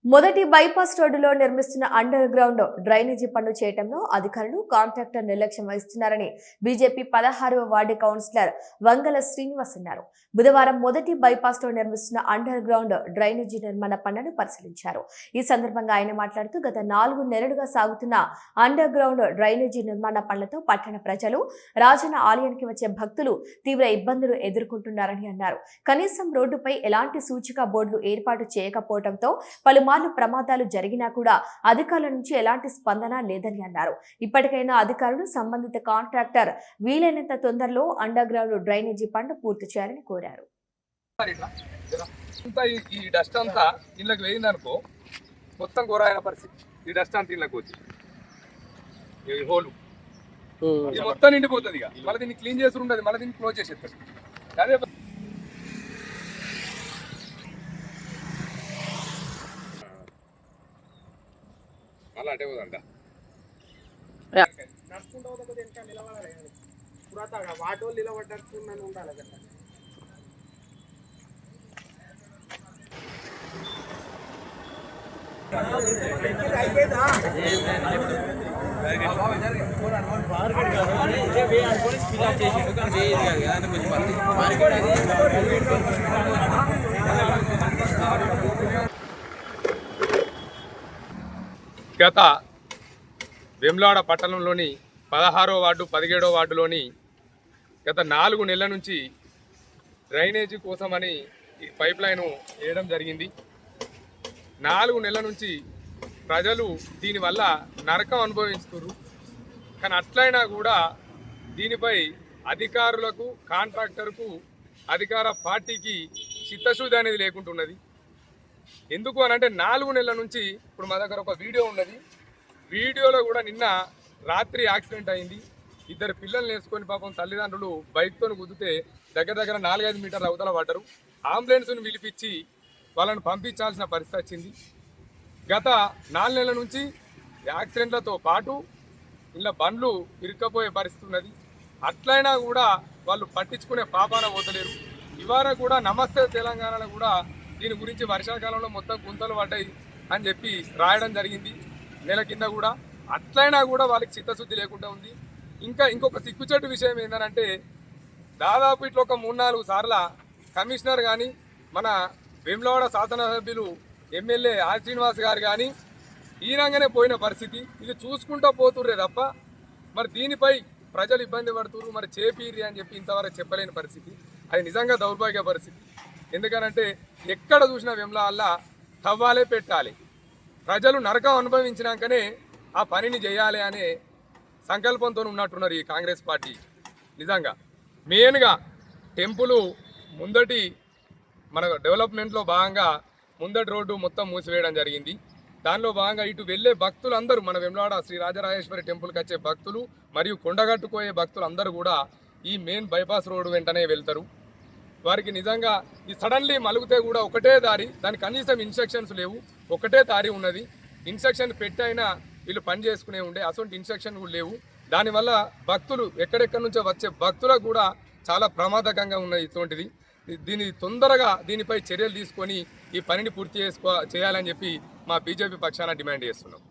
మొదటి బైపాస్ రోడ్డులో నిర్మిస్తున్న అండర్ గ్రౌండ్ డ్రైనేజీ పనులు చేయడంలో అధికారులు కాంట్రాక్టర్ నిర్లక్ష్యం వహిస్తున్నారని బీజేపీ 16వ వార్డు కౌన్సిలర్ వంగల శ్రీనివాస్ అన్నారు. బుధవారం మొదటి బైపాస్ లో నిర్మిస్తున్న అండర్ గ్రౌండ్ డ్రైనేజీ నిర్మాణ పనులను పరిశీలించారు. ఈ సందర్భంగా ఆయన మాట్లాడుతూ గత 4 నెలలుగా సాగుతున్న అండర్ గ్రౌండ్ డ్రైనేజీ నిర్మాణ పనులతో పట్టణ ప్రజలు, రాజన్న ఆలయానికి వచ్చే భక్తులు తీవ్ర ఇబ్బందులు ఎదుర్కొంటున్నారని అన్నారు. కనీసం రోడ్డుపై ఎలాంటి సూచిక బోర్డులు ఏర్పాటు చేయకపోవడంతో పలుమార్లు ప్రమాదాలు జరిగినా కూడా అధికారుల నుంచి ఎలాంటి స్పందన లేదని అన్నారు. ఇప్పటికైనా అధికారులు సంబంధిత కాంట్రాక్టర్ వీలైనంత తొందరలో అండర్ గ్రౌండ్ డ్రైనేజీ పనులు పూర్తి చేయాలని కోరారు. ఈ డస్ట్ అంతా ఇళ్ళకి వేయిందనుకో మొత్తం ఘోరమైన పరిస్థితి. ఈ డస్ట్ అంతా ఇళ్ళకి వచ్చి ఈ హోలు ఇది మొత్తం నిండిపోతుంది. ఇక మళ్ళీ దీన్ని క్లీన్ చేసి ఉండదు, మళ్ళీ దీన్ని క్లోజ్ చేసేస్తారు. అదే అలా అంటే పోదంట వాటి వాళ్ళు నిలబడ్డట్టు ఉండాలి కదా. గత వేములవాడ పట్టణంలోని 16వ వార్డు 17వ వార్డులోని గత 4 నెలల నుంచి డ్రైనేజీ కోసమని ఈ పైప్ లైన్ వేయడం జరిగింది. 4 నెలల నుంచి ప్రజలు దీనివల్ల నరకం అనుభవిస్తున్నారు. కానీ అట్లయినా కూడా దీనిపై అధికారులకు, కాంట్రాక్టర్కు, అధికార పార్టీకి చిత్తశుద్ధి అనేది లేకుంటున్నది. ఎందుకు అని అంటే 4 నెలల నుంచి ఇప్పుడు మా దగ్గర ఒక వీడియో ఉన్నది. వీడియోలో కూడా నిన్న రాత్రి యాక్సిడెంట్ అయింది. 2 పిల్లల్ని వేసుకొని పాపం తల్లిదండ్రులు బైక్తో గుద్దితే దగ్గర 4-5 మీటర్ల అవతల పడ్డారు. అంబులెన్స్ను పిలిపించి వాళ్ళని పంపించాల్సిన పరిస్థితి వచ్చింది. గత 4 నెలల నుంచి యాక్సిడెంట్లతో పాటు ఇలా బండ్లు ఇరుక్కపోయే పరిస్థితి ఉన్నది. అట్లయినా కూడా వాళ్ళు పట్టించుకునే పాపాన పోతలేరు. ఇవాళ కూడా నమస్తే తెలంగాణలో కూడా దీని గురించి వర్షాకాలంలో మొత్తం గుంతలు పడ్డాయి అని చెప్పి రాయడం జరిగింది నెల కింద కూడా. అట్లయినా కూడా వాళ్ళకి చిత్తశుద్ధి లేకుండా ఉంది. ఇంకొక సిగ్గుచెట్టు విషయం ఏంటంటే దాదాపు ఇట్లా ఒక 3-4 సార్ల కమిషనర్ కానీ, మన వేములవాడ శాసనసభ్యులు ఎమ్మెల్యే ఆర్ శ్రీనివాస్ గారు కానీ ఈనంగానే పోయిన పరిస్థితి. ఇది చూసుకుంటూ పోతుర్రే తప్ప మరి దీనిపై ప్రజలు ఇబ్బంది పడుతున్నారు. మరి చేపీరి అని చెప్పి ఇంతవరకు చెప్పలేని పరిస్థితి. అది నిజంగా దౌర్భాగ్య పరిస్థితి. ఎందుకనంటే ఎక్కడ చూసినా వేములవాడలో తవ్వాలే, పెట్టాలి. ప్రజలు నరకం అనుభవించినాకనే ఆ పనిని చేయాలి అనే సంకల్పంతో ఉన్నట్టున్నారు ఈ కాంగ్రెస్ పార్టీ. నిజంగా మెయిన్గా టెంపుల్ ముందటి మన డెవలప్మెంట్లో భాగంగా ముందటి రోడ్డు మొత్తం మూసివేయడం జరిగింది. దానిలో భాగంగా ఇటు వెళ్ళే భక్తులందరూ మన వేములవాడ శ్రీ రాజరాజేశ్వరి టెంపుల్కి వచ్చే భక్తులు మరియు కొండగట్టుకోయే భక్తులు అందరూ కూడా ఈ మెయిన్ బైపాస్ రోడ్డు వెంటనే వెళ్తారు. వారికి నిజంగా ఈ సడన్లీ మలుగుతే కూడా ఒకటే దారి, దానికి కనీసం ఇన్స్ట్రక్షన్స్ లేవు. ఒకటే దారి ఉన్నది. ఇన్స్ట్రక్షన్ పెట్టి అయినా వీళ్ళు పని చేసుకునే ఉండే, అసలు ఇన్స్ట్రక్షన్ కూడా లేవు. దానివల్ల భక్తులు ఎక్కడెక్కడి నుంచో వచ్చే భక్తులకు కూడా చాలా ప్రమాదకంగా ఉన్నది ఇటువంటిది. తొందరగా దీనిపై చర్యలు తీసుకొని ఈ పనిని పూర్తి చేయాలని చెప్పి మా బీజేపీ పక్షాన డిమాండ్ చేస్తున్నాం.